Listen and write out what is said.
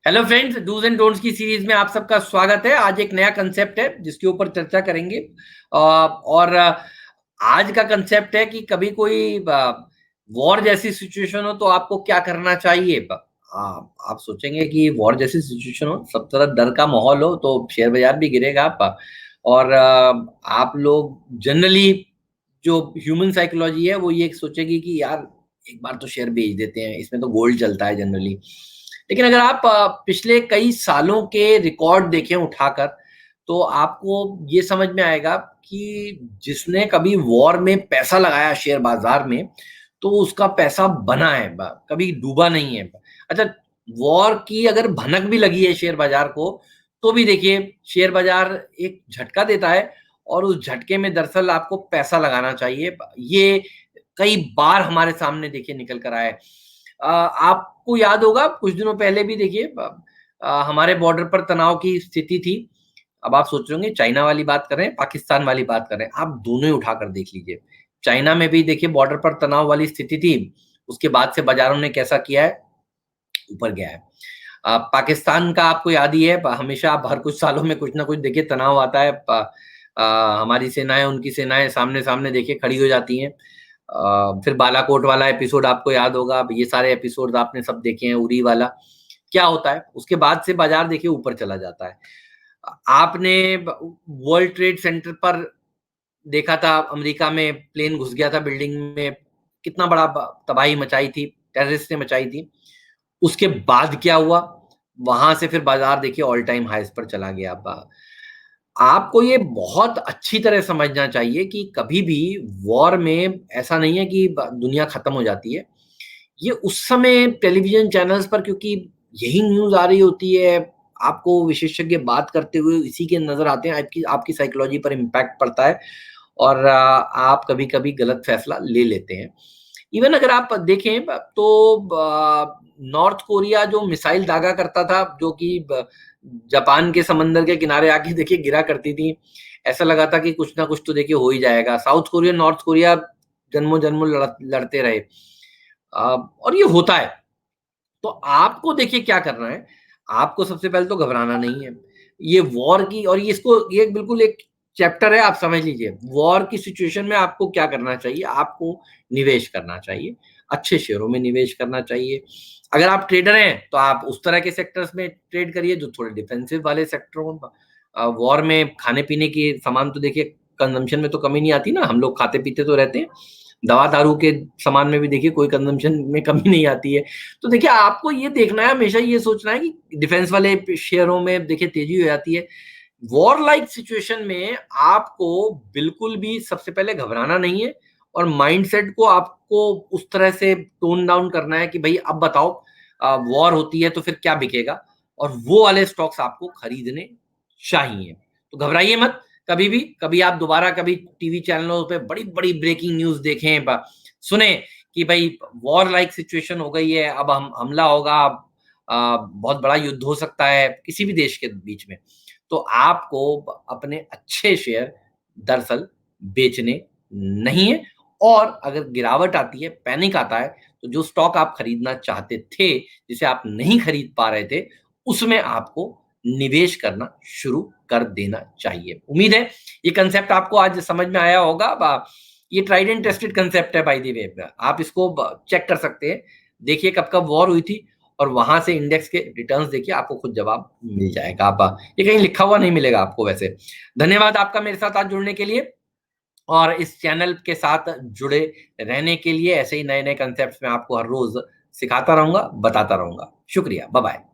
Hello friends, dos and don'ts की series में आप सबका स्वागत है। आज एक नया कंसेप्ट है जिसके ऊपर चर्चा करेंगे। और आज का कंसेप्ट है कि कभी कोई वॉर जैसी सिचुएशन हो तो आपको क्या करना चाहिए। आप सोचेंगे कि वॉर जैसी सिचुएशन हो, सब तरफ डर का माहौल हो तो शेयर बाजार भी गिरेगा। और आप लोग जनरली जो ह्यूमन साइकोलॉजी है वो ये सोचेगी कि यार एक बार तो शेयर बेच देते हैं, इसमें तो गोल्ड चलता है जनरली। लेकिन अगर आप पिछले कई सालों के रिकॉर्ड देखें उठाकर, तो आपको ये समझ में आएगा कि जिसने कभी वॉर में पैसा लगाया शेयर बाजार में, तो उसका पैसा बना है, कभी डूबा नहीं है। अच्छा, वॉर की अगर भनक भी लगी है शेयर बाजार को, तो भी देखिए शेयर बाजार एक झटका देता है और उस झटके में दरअसल आपको पैसा लगाना चाहिए। ये कई बार हमारे सामने देखिए निकल कर आया है। आपको याद होगा कुछ दिनों पहले भी देखिए हमारे बॉर्डर पर तनाव की स्थिति थी। अब आप सोच रहे होंगे चाइना वाली बात कर रहे हैं, पाकिस्तान वाली बात कर रहे हैं। आप दोनों ही उठाकर देख लीजिए। चाइना में भी देखिए बॉर्डर पर तनाव वाली स्थिति थी, उसके बाद से बाजारों ने कैसा किया है, ऊपर गया है। पाकिस्तान का आपको याद ही है, हमेशा आप हर कुछ सालों में कुछ ना कुछ देखिए तनाव आता है। हमारी सेनाएं उनकी सेनाएं सामने सामने देखिए खड़ी हो जाती हैं। फिर बालाकोट वाला एपिसोड आपको याद होगा। अब ये सारे एपिसोड आपने सब देखे हैं, उरी वाला। क्या होता है उसके बाद से बाजार देखिए ऊपर चला जाता है। आपने वर्ल्ड ट्रेड सेंटर पर देखा था, अमेरिका में प्लेन घुस गया था बिल्डिंग में, कितना बड़ा तबाही मचाई थी, टेररिस्ट ने मचाई थी। उसके बाद क्या हुआ, वहां से फिर बाजार देखिए ऑल टाइम हाईज पर चला गया। आपको ये बहुत अच्छी तरह समझना चाहिए कि कभी भी वॉर में ऐसा नहीं है कि दुनिया खत्म हो जाती है। ये उस समय टेलीविजन चैनल्स पर क्योंकि यही न्यूज़ आ रही होती है, आपको विशेषज्ञ बात करते हुए इसी के नज़र आते हैं, आपकी आपकी साइकोलॉजी पर इम्पैक्ट पड़ता है और आप कभी-कभी गलत फैसला ले लेते हैं। इवन अगर आप देखें तो नॉर्थ कोरिया जो मिसाइल दागा करता था, जो कि जापान के समंदर के किनारे आके देखिए गिरा करती थी, ऐसा लगा था कि कुछ ना कुछ तो देखिए हो ही जाएगा। साउथ कोरिया, नॉर्थ कोरिया जन्मों-जन्मों लड़ते रहे। और ये होता है। तो आपको देखिए क्या करना है, आपको सबसे पहले तो घबराना नहीं है। ये वॉर की और ये इसको ये बिल्कुल एक चैप्टर है, आप समझ लीजिए। वॉर की सिचुएशन में आपको क्या करना चाहिए, आपको निवेश करना चाहिए, अच्छे शेयरों में निवेश करना चाहिए। अगर आप ट्रेडर हैं, तो आप उस तरह के सेक्टर्स में ट्रेड करिए जो थोड़े डिफेंसिव वाले सेक्टर हों। वॉर में खाने-पीने के सामान तो देखिए कंजम्पशन में तो कमी नहीं आती ना, हम लोग खाते-पीते तो रहते हैं। दवा-दारू के सामान में भी देखिए कोई कंजम्पशन में कमी नहीं आती है। तो देखिए आपको ये देखना है, हमेशा ये सोचना है कि डिफेंस वाले शेयरों में देखिए तेजी हो जाती है। वॉर लाइक सिचुएशन में आपको बिल्कुल भी सबसे पहले घबराना नहीं है और माइंडसेट को आपको उस तरह से टोन डाउन करना है कि भाई अब बताओ, वॉर होती है तो फिर क्या बिकेगा, और वो वाले स्टॉक्स आपको खरीदने चाहिए। तो घबराइए मत कभी भी। कभी आप दोबारा कभी टीवी चैनलों पे बड़ी बड़ी ब्रेकिंग न्यूज देखें, सुने कि भाई वॉर लाइक सिचुएशन हो गई है, अब हम हमला होगा, बहुत बड़ा युद्ध हो सकता है किसी भी देश के बीच में, तो आपको अपने अच्छे शेयर दरअसल बेचने नहीं है। और अगर गिरावट आती है, पैनिक आता है, तो जो स्टॉक आप खरीदना चाहते थे, जिसे आप नहीं खरीद पा रहे थे, उसमें आपको निवेश करना शुरू कर देना चाहिए। उम्मीद है ये कंसेप्ट आपको आज समझ में आया होगा। ये ट्राइड एंड टेस्टेड कंसेप्ट है बाय द वे, आप इसको चेक कर सकते हैं। देखिए कब कब वॉर हुई थी और वहां से इंडेक्स के रिटर्न्स देखिए, आपको खुद जवाब मिल जाएगा। आप ये कहीं लिखा हुआ नहीं मिलेगा आपको वैसे। धन्यवाद आपका मेरे साथ आज जुड़ने के लिए और इस चैनल के साथ जुड़े रहने के लिए। ऐसे ही नए नए कंसेप्ट में आपको हर रोज सिखाता रहूंगा, बताता रहूंगा। शुक्रिया, बाय बाय।